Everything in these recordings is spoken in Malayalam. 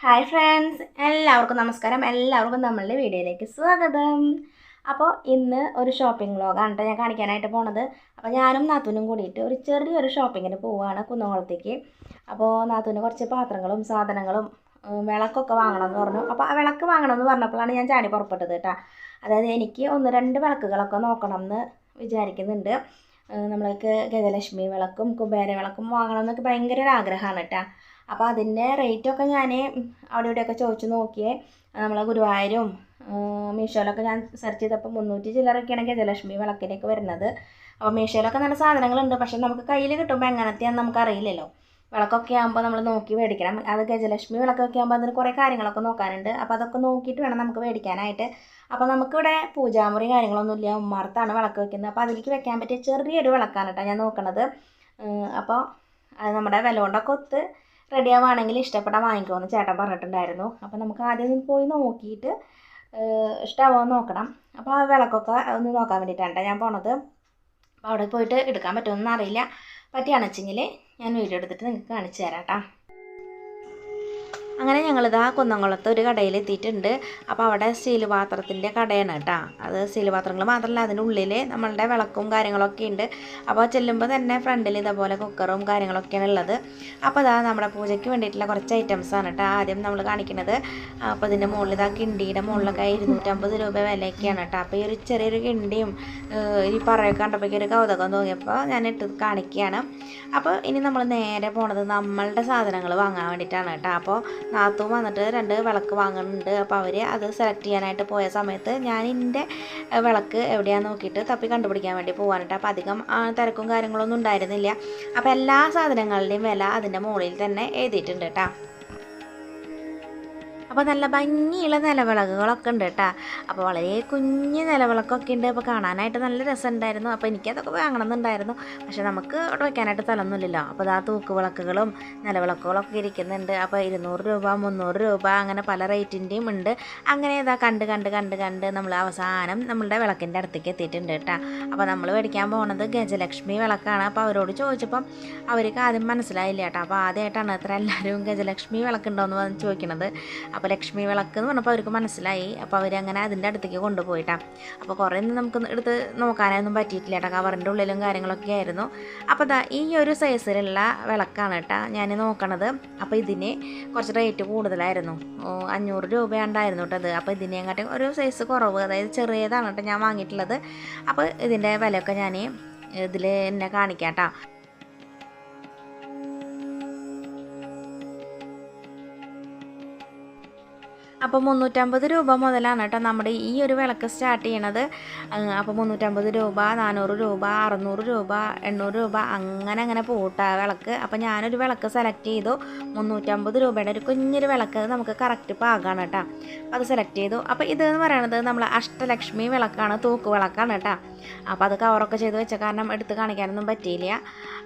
ഹായ് ഫ്രണ്ട്സ്, എല്ലാവർക്കും നമസ്കാരം. എല്ലാവർക്കും നമ്മളുടെ വീഡിയോയിലേക്ക് സ്വാഗതം. അപ്പോൾ ഇന്ന് ഒരു ഷോപ്പിംഗ് വ്ലോഗാണ് കേട്ടോ ഞാൻ കാണിക്കാനായിട്ട് പോണത്. അപ്പോൾ ഞാനും നാത്തൂനും കൂടിയിട്ട് ഒരു ചെറിയൊരു ഷോപ്പിങ്ങിന് പോവുകയാണ് കുന്നംകുളത്തേക്ക്. അപ്പോൾ നാത്തൂന് കുറച്ച് പാത്രങ്ങളും സാധനങ്ങളും വിളക്കൊക്കെ വാങ്ങണമെന്ന് പറഞ്ഞു. അപ്പോൾ ആ വിളക്ക് വാങ്ങണമെന്ന് പറഞ്ഞപ്പോഴാണ് ഞാൻ ചാടി പുറപ്പെട്ടത് കേട്ടോ. അതായത് എനിക്ക് 1-2 വിളക്കുകളൊക്കെ നോക്കണം എന്ന് വിചാരിക്കുന്നുണ്ട്. നമ്മൾക്ക് ഗജലക്ഷ്മി വിളക്കും കുബേര വിളക്കും വാങ്ങണം എന്നൊക്കെ ഭയങ്കര ഒരു ആഗ്രഹമാണ് കേട്ടോ. അപ്പോൾ അതിൻ്റെ റേറ്റൊക്കെ ഞാൻ അവിടെ ഇവിടെയൊക്കെ ചോദിച്ചു നോക്കിയേ. നമ്മളെ ഗുരുവായൂരും മീഷോയിലൊക്കെ ഞാൻ സെർച്ച് ചെയ്തപ്പോൾ 300 ചില്ലറൊക്കെയാണ് ഗജലക്ഷ്മി വിളക്കിലേക്ക് വരുന്നത്. അപ്പോൾ മീഷോയിലൊക്കെ നല്ല സാധനങ്ങളുണ്ട്, പക്ഷെ നമുക്ക് കയ്യിൽ കിട്ടുമ്പോൾ എങ്ങനത്തെയാണെന്ന് നമുക്കറിയില്ലല്ലോ. വിളക്കൊക്കെ ആകുമ്പോൾ നമ്മൾ നോക്കി മേടിക്കണം. അത് ഗജലക്ഷ്മി വിളക്കൊക്കെ ആകുമ്പോൾ അതിന് കുറേ കാര്യങ്ങളൊക്കെ നോക്കാനുണ്ട്. അപ്പോൾ അതൊക്കെ നോക്കിയിട്ട് വേണം നമുക്ക് മേടിക്കാനായിട്ട്. അപ്പോൾ നമുക്കിവിടെ പൂജാമുറി കാര്യങ്ങളൊന്നുമില്ല, ഉമ്മാർത്താണ് വിളക്ക് വെക്കുന്നത്. അപ്പോൾ അതിലേക്ക് വെക്കാൻ പറ്റിയ ചെറിയൊരു വിളക്കാണ് കേട്ടോ ഞാൻ നോക്കണത്. അപ്പോൾ അത് നമ്മുടെ വില കൊണ്ടൊക്കെ ഒത്ത് റെഡിയാവുകയാണെങ്കിൽ ഇഷ്ടപ്പെട്ടാൽ വാങ്ങിക്കുമെന്ന് ചേട്ടൻ പറഞ്ഞിട്ടുണ്ടായിരുന്നു. അപ്പോൾ നമുക്ക് ആദ്യം പോയി നോക്കിയിട്ട് ഇഷ്ടമാവുമോ നോക്കണം. അപ്പോൾ ആ വിളക്കൊക്കെ ഒന്ന് നോക്കാൻ വേണ്ടിയിട്ടാണ് ഞാൻ പോണത്. അപ്പോൾ അവിടെ പോയിട്ട് എടുക്കാൻ പറ്റുമെന്ന് അറിയില്ല. പറ്റിയാണെന്ന് വെച്ചെങ്കിൽ ഞാൻ വീഡിയോ എടുത്തിട്ട് നിങ്ങൾക്ക് കാണിച്ചു തരാം കേട്ടോ. അങ്ങനെ ഞങ്ങളിതാ കുന്നംകുളത്ത് ഒരു കടയിൽ എത്തിയിട്ടുണ്ട്. അപ്പോൾ അവിടെ സ്റ്റീൽ പാത്രത്തിൻ്റെ കടയാണ് കേട്ടോ. അത് സ്റ്റീൽ പാത്രങ്ങൾ മാത്രമല്ല, അതിൻ്റെ ഉള്ളിൽ നമ്മളുടെ വിളക്കും കാര്യങ്ങളൊക്കെ ഉണ്ട്. അപ്പോൾ ചെല്ലുമ്പോൾ തന്നെ ഫ്രണ്ടിൽ ഇതേപോലെ കുക്കറും കാര്യങ്ങളൊക്കെയാണ് ഉള്ളത്. അപ്പോൾ അതാ നമ്മുടെ പൂജയ്ക്ക് വേണ്ടിയിട്ടുള്ള കുറച്ച് ഐറ്റംസാണ് കേട്ടോ ആദ്യം നമ്മൾ കാണിക്കുന്നത്. അപ്പോൾ ഇതിൻ്റെ മുകളിൽ ഇതാ കിണ്ടിയുടെ മുകളിലൊക്കെ 250 രൂപ വിലയൊക്കെയാണ് കേട്ടോ. അപ്പോൾ ഈ ഒരു ചെറിയൊരു കിണ്ടിയും ഈ പറയൊക്കെ കണ്ടപ്പോഴേക്കും ഒരു കൗതുകം തോന്നിയപ്പോൾ ഞാൻ ഇട്ട് കാണിക്കുകയാണ്. അപ്പോൾ ഇനി നമ്മൾ നേരെ പോണത് നമ്മളുടെ സാധനങ്ങൾ വാങ്ങാൻ വേണ്ടിയിട്ടാണ് കേട്ടോ. അപ്പോൾ നാത്തും വന്നിട്ട് 2 വിളക്ക് വാങ്ങുന്നുണ്ട്. അപ്പോൾ അവർ അത് സെലക്ട് ചെയ്യാനായിട്ട് പോയ സമയത്ത് ഞാൻ എൻ്റെ വിളക്ക് എവിടെയാണെന്ന് നോക്കിയിട്ട് തപ്പി കണ്ടുപിടിക്കാൻ വേണ്ടി പോകാനിട്ട്. അപ്പോൾ അധികം തിരക്കും കാര്യങ്ങളൊന്നും ഉണ്ടായിരുന്നില്ല. അപ്പോൾ എല്ലാ സാധനങ്ങളുടെയും വില അതിൻ്റെ മുകളിൽ തന്നെ എഴുതിയിട്ടുണ്ട് കേട്ടോ. അപ്പോൾ നല്ല ഭംഗിയുള്ള നിലവിളക്കുകളൊക്കെ ഉണ്ട് കേട്ടോ. അപ്പോൾ വളരെ കുഞ്ഞ് നിലവിളക്കൊക്കെ ഉണ്ട്. അപ്പോൾ കാണാനായിട്ട് നല്ല രസമുണ്ടായിരുന്നു. അപ്പോൾ എനിക്കതൊക്കെ വാങ്ങണമെന്നുണ്ടായിരുന്നു, പക്ഷേ നമുക്ക് അവിടെ വയ്ക്കാനായിട്ട് സ്ഥലമൊന്നുമില്ലല്ലോ. അപ്പോൾ ആ തൂക്കുവിളക്കുകളും നിലവിളക്കുകളൊക്കെ ഇരിക്കുന്നുണ്ട്. അപ്പോൾ 200 രൂപ 300 രൂപ അങ്ങനെ പല റേറ്റിൻ്റെയും ഉണ്ട്. അങ്ങനെ ഇതാ കണ്ട് നമ്മൾ അവസാനം നമ്മളുടെ വിളക്കിൻ്റെ അടുത്തേക്ക് എത്തിയിട്ടുണ്ട് കേട്ടോ. അപ്പോൾ നമ്മൾ മേടിക്കാൻ പോകുന്നത് ഗജലക്ഷ്മി വിളക്കാണ്. അപ്പോൾ അവരോട് ചോദിച്ചപ്പം അവർക്ക് ആദ്യം മനസ്സിലായില്ല കേട്ടോ. അപ്പോൾ ആദ്യമായിട്ടാണ് അത്ര എല്ലാവരും ഗജലക്ഷ്മി വിളക്കുണ്ടോയെന്ന് പറഞ്ഞ് ചോദിക്കുന്നത്. അപ്പോൾ ലക്ഷ്മി വിളക്ക് എന്ന് പറഞ്ഞപ്പോൾ അവർക്ക് മനസ്സിലായി. അപ്പോൾ അവരങ്ങനെ അതിൻ്റെ അടുത്തേക്ക് കൊണ്ടുപോയിട്ടാണ്. അപ്പോൾ കുറേ നമുക്ക് എടുത്ത് നോക്കാനൊന്നും പറ്റിയിട്ടില്ല കേട്ടോ. കവറിൻ്റെ ഉള്ളിലും കാര്യങ്ങളൊക്കെ ആയിരുന്നു. അപ്പോൾ ഈ ഒരു സൈസിലുള്ള വിളക്കാണ് കേട്ടോ ഞാൻ നോക്കണത്. അപ്പോൾ ഇതിന് കുറച്ച് റേറ്റ് കൂടുതലായിരുന്നു, 500 രൂപയുണ്ടായിരുന്നു കേട്ടോ അത്. അപ്പോൾ ഇതിനെക്കാട്ടി ഒരു സൈസ് കുറവ്, അതായത് ചെറിയതാണ് കേട്ടോ ഞാൻ വാങ്ങിയിട്ടുള്ളത്. അപ്പോൾ ഇതിൻ്റെ വിലയൊക്കെ ഞാൻ ഇതിൽ എന്നെ കാണിക്കാം കേട്ടോ. അപ്പോൾ 350 രൂപ മുതലാണ് കേട്ടോ നമ്മുടെ ഈ ഒരു വിളക്ക് സ്റ്റാർട്ട് ചെയ്യണത്. അപ്പോൾ 350 രൂപ 400 രൂപ 600 രൂപ 800 രൂപ അങ്ങനെ പോട്ടാ വിളക്ക്. അപ്പോൾ ഞാനൊരു വിളക്ക് സെലക്ട് ചെയ്തു. 350 രൂപയുടെ ഒരു കുഞ്ഞൊരു വിളക്ക്, നമുക്ക് കറക്റ്റ് പാകമാണ് കേട്ടോ. അത് സെലക്ട് ചെയ്തു. അപ്പോൾ ഇതെന്ന് പറയുന്നത് നമ്മൾ അഷ്ടലക്ഷ്മി വിളക്കാണ്, തൂക്ക് വിളക്കാണ് കേട്ടോ. അപ്പോൾ അത് കവറൊക്കെ ചെയ്ത് വെച്ച കാരണം എടുത്ത് കാണിക്കാനൊന്നും പറ്റിയില്ല.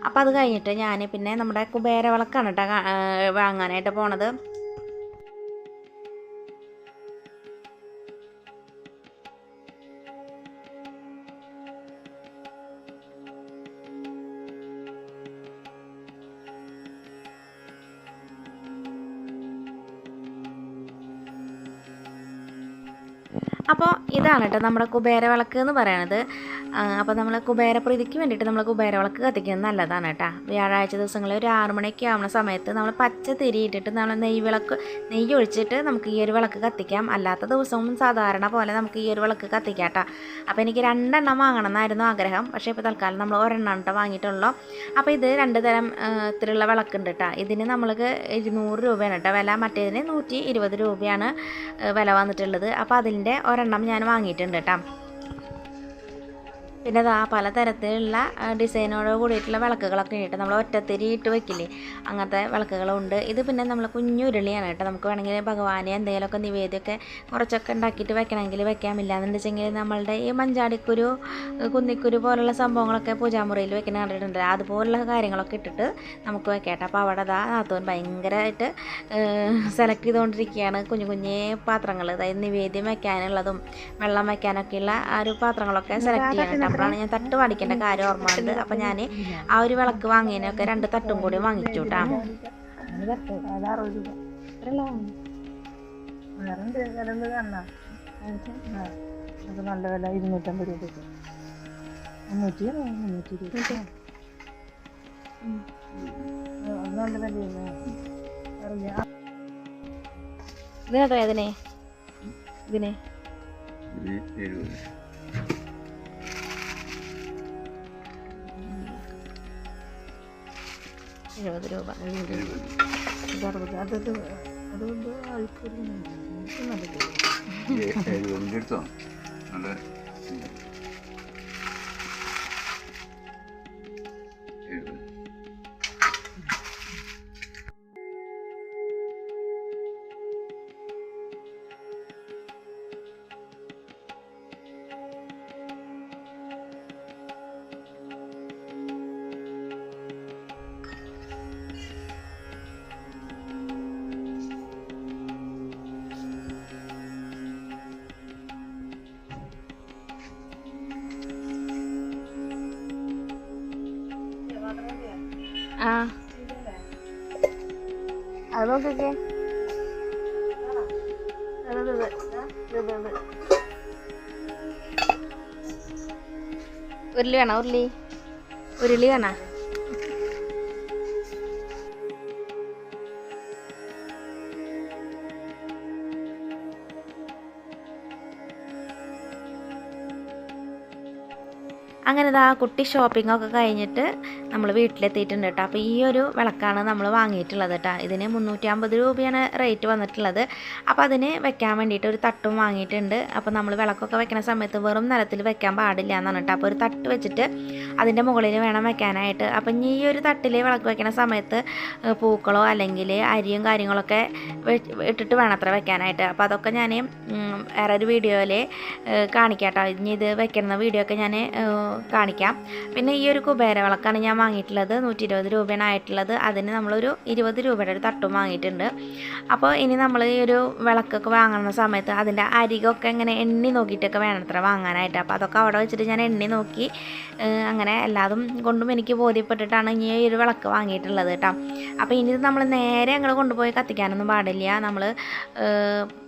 അപ്പോൾ അത് കഴിഞ്ഞിട്ട് ഞാൻ പിന്നെ നമ്മുടെ കുബേര വിളക്കാണ് കേട്ടോ വാങ്ങാനായിട്ട് പോണത്. അപ്പോൾ ഇതാണ് കേട്ടോ നമ്മുടെ കുബേര വിളക്ക് എന്ന് പറയണത്. അപ്പോൾ നമ്മൾ കുബേരപ്രീതിക്ക് വേണ്ടിയിട്ട് നമ്മൾ കുബേര വിളക്ക് കത്തിക്കുന്നത് നല്ലതാണ് കേട്ടോ. വ്യാഴാഴ്ച ദിവസങ്ങളിൽ ഒരു 6 മണിയൊക്കെ ആവുന്ന സമയത്ത് നമ്മൾ പച്ച തിരിയിട്ടിട്ട് നമ്മൾ നെയ്യ് ഒഴിച്ചിട്ട് നമുക്ക് ഈ ഒരു വിളക്ക് കത്തിക്കാം. അല്ലാത്ത ദിവസവും സാധാരണ പോലെ നമുക്ക് ഈ ഒരു വിളക്ക് കത്തിക്കാം കേട്ടോ. അപ്പോൾ എനിക്ക് 2 എണ്ണം വാങ്ങണം എന്നായിരുന്നു ആഗ്രഹം, പക്ഷേ ഇപ്പോൾ തൽക്കാലം നമ്മൾ 1 എണ്ണം കേട്ടോ വാങ്ങിയിട്ടുള്ളൂ. അപ്പോൾ ഇത് 2 തരം ഇതിലുള്ള വിളക്കുണ്ട് കേട്ടോ. ഇതിന് നമ്മൾക്ക് 200 രൂപയാണ് കേട്ടോ വില, മറ്റേതിന് 120 രൂപയാണ് വില വന്നിട്ടുള്ളത്. അപ്പോൾ അതിൻ്റെ 1 എണ്ണം ഞാൻ വാങ്ങിയിട്ടുണ്ട് കേട്ടോ. പിന്നെ അതാ പലതരത്തിലുള്ള ഡിസൈനോട് കൂടിയിട്ടുള്ള വിളക്കുകളൊക്കെ ഉണ്ട്. നമ്മൾ ഒറ്റത്തിരി ഇട്ട് വെക്കില്ലേ, അങ്ങനത്തെ വിളക്കുകളുണ്ട്. ഇത് പിന്നെ നമ്മൾ കുഞ്ഞുരുളിയാണ് കേട്ടോ. നമുക്ക് വേണമെങ്കിൽ ഭഗവാനെ എന്തെങ്കിലുമൊക്കെ നിവേദ്യമൊക്കെ കുറച്ചൊക്കെ ഉണ്ടാക്കിയിട്ട് വെക്കണമെങ്കിൽ വെക്കാമില്ല എന്നുണ്ടെങ്കിൽ നമ്മളുടെ ഈ മഞ്ചാടിക്കുരു കുന്നിക്കുരു പോലുള്ള സംഭവങ്ങളൊക്കെ പൂജാമുറിയിൽ വെക്കുന്ന കണ്ടിട്ടുണ്ട്. അതുപോലുള്ള കാര്യങ്ങളൊക്കെ ഇട്ടിട്ട് നമുക്ക് വെക്കാം. അപ്പോൾ അവിടെ അതാ നാത്തൂൻ ഭയങ്കരമായിട്ട് സെലക്ട് ചെയ്തുകൊണ്ടിരിക്കുകയാണ് കുഞ്ഞേ പാത്രങ്ങൾ, അതായത് നിവേദ്യം വെക്കാനുള്ളതും വെള്ളം വെക്കാനൊക്കെയുള്ള ആ ഒരു പാത്രങ്ങളൊക്കെ സെലക്ട് ചെയ്യണം. അപ്പോഴാണ് ഞാൻ തട്ട് വാടിക്കേണ്ട കാര്യം ഓർമ്മ വന്നത്. അപ്പോൾ ഞാൻ ആ ഒരു വിളക്ക് വാങ്ങിയതിനൊക്കെ 2 തട്ടും കൂടി വാങ്ങിച്ചു കേട്ടോ. വേറെ വില കാണാം. അത് നല്ല വില 250 രൂപയ്ക്ക് 320 അത് നല്ല വിലയല്ലേ. ഇതിനേട്ടോ ഇതിനെ ഇതിനെ 70 രൂപ. അതുകൊണ്ട് ആൾക്കൊരു ആ അത് നോക്കിക്കേ. ഉരുളി വേണോ? ഉരുളി വേണോ? അങ്ങനെ ആ കുട്ടി ഷോപ്പിങ്ങൊക്കെ കഴിഞ്ഞിട്ട് നമ്മൾ വീട്ടിലെത്തിയിട്ടുണ്ട് കേട്ടോ. അപ്പോൾ ഈ ഒരു വിളക്കാണ് നമ്മൾ വാങ്ങിയിട്ടുള്ളത് കേട്ടോ. ഇതിന് 350 രൂപയാണ് റേറ്റ് വന്നിട്ടുള്ളത്. അപ്പോൾ അതിന് വെക്കാൻ വേണ്ടിയിട്ട് ഒരു തട്ടും വാങ്ങിയിട്ടുണ്ട്. അപ്പോൾ നമ്മൾ വിളക്കൊക്കെ വെക്കുന്ന സമയത്ത് വെറും നിലത്തിൽ വെക്കാൻ പാടില്ല എന്നാണ് കേട്ടോ. അപ്പോൾ ഒരു തട്ട് വെച്ചിട്ട് അതിൻ്റെ മുകളിൽ വേണം വെക്കാനായിട്ട്. അപ്പം ഈ ഒരു തട്ടിൽ വിളക്ക് വെക്കുന്ന സമയത്ത് പൂക്കളോ അല്ലെങ്കിൽ അരിയും കാര്യങ്ങളൊക്കെ ഇട്ടിട്ട് വേണം അത്ര വെക്കാനായിട്ട്. അപ്പോൾ അതൊക്കെ ഞാൻ വേറൊരു വീഡിയോയിൽ കാണിക്കാം കേട്ടോ. ഇനി ഇത് വെക്കുന്ന വീഡിയോ ഒക്കെ ഞാൻ കാണിക്കാം. പിന്നെ ഈ ഒരു കുബേര വിളക്കാണ് ഞാൻ വാങ്ങിയിട്ടുള്ളത്. 120 രൂപയാണ് ആയിട്ടുള്ളത്. അതിന് നമ്മളൊരു 20 രൂപയുടെ ഒരു തട്ടും വാങ്ങിയിട്ടുണ്ട്. അപ്പോൾ ഇനി നമ്മൾ ഈ ഒരു വിളക്കൊക്കെ വാങ്ങുന്ന സമയത്ത് അതിൻ്റെ അരികൊക്കെ ഇങ്ങനെ എണ്ണി നോക്കിയിട്ടൊക്കെ വേണം അത്ര വാങ്ങാനായിട്ട്. അപ്പോൾ അതൊക്കെ അവിടെ വെച്ചിട്ട് ഞാൻ എണ്ണി നോക്കി അങ്ങനെ എല്ലാതും കൊണ്ടും എനിക്ക് ബോധ്യപ്പെട്ടിട്ടാണ് ഇനി ഈ ഒരു വിളക്ക് വാങ്ങിയിട്ടുള്ളത് കേട്ടോ. അപ്പോൾ ഇനി നമ്മൾ നേരെ അങ്ങോട്ട് കൊണ്ടുപോയി കത്തിക്കാനൊന്നും പാടില്ല. നമ്മൾ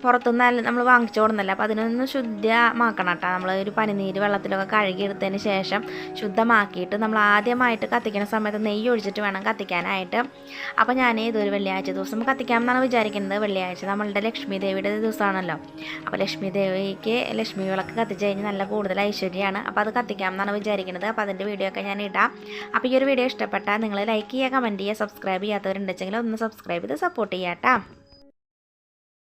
പുറത്തുനിന്ന് നമ്മൾ വാങ്ങിച്ചു കൊടുന്നല്ല. അപ്പോൾ അതിനൊന്ന് ശുദ്ധമാക്കണം കേട്ടോ. നമ്മൾ ഒരു പനിനീര് വെള്ളത്തിലൊക്കെ കഴുകിയെടുത്തതിന് ശേഷം ശുദ്ധമാക്കിയിട്ട് നമ്മൾ ആദ്യമായിട്ട് കത്തിക്കുന്ന സമയത്ത് നെയ്യ് ഒഴിച്ചിട്ട് വേണം കത്തിക്കാനായിട്ട്. അപ്പോൾ ഞാൻ ഇതൊരു വെള്ളിയാഴ്ച ദിവസം കത്തിക്കാമെന്നാണ് വിചാരിക്കുന്നത്. വെള്ളിയാഴ്ച നമ്മളുടെ ലക്ഷ്മി ദേവിയുടെ ദിവസമാണല്ലോ. അപ്പോൾ ലക്ഷ്മി ദേവിക്ക് ലക്ഷ്മി വിളക്ക് കത്തിച്ച് കഴിഞ്ഞാൽ നല്ല കൂടുതൽ ഐശ്വര്യമാണ്. അപ്പോൾ അത് കത്തിക്കാമെന്നാണ് വിചാരിക്കുന്നത്. അപ്പോൾ അതിൻ്റെ വീഡിയോ ഒക്കെ ഞാൻ ഇടാം. അപ്പോൾ ഈ ഒരു വീഡിയോ ഇഷ്ടപ്പെട്ടാൽ നിങ്ങൾ ലൈക്ക് ചെയ്യുക, കമൻറ്റ് ചെയ്യുക, സബ്സ്ക്രൈബ് ചെയ്യാത്തവരുണ്ടെങ്കിൽ ഒന്ന് സബ്സ്ക്രൈബ് ചെയ്ത് സപ്പോർട്ട് ചെയ്യാം കേട്ടോ.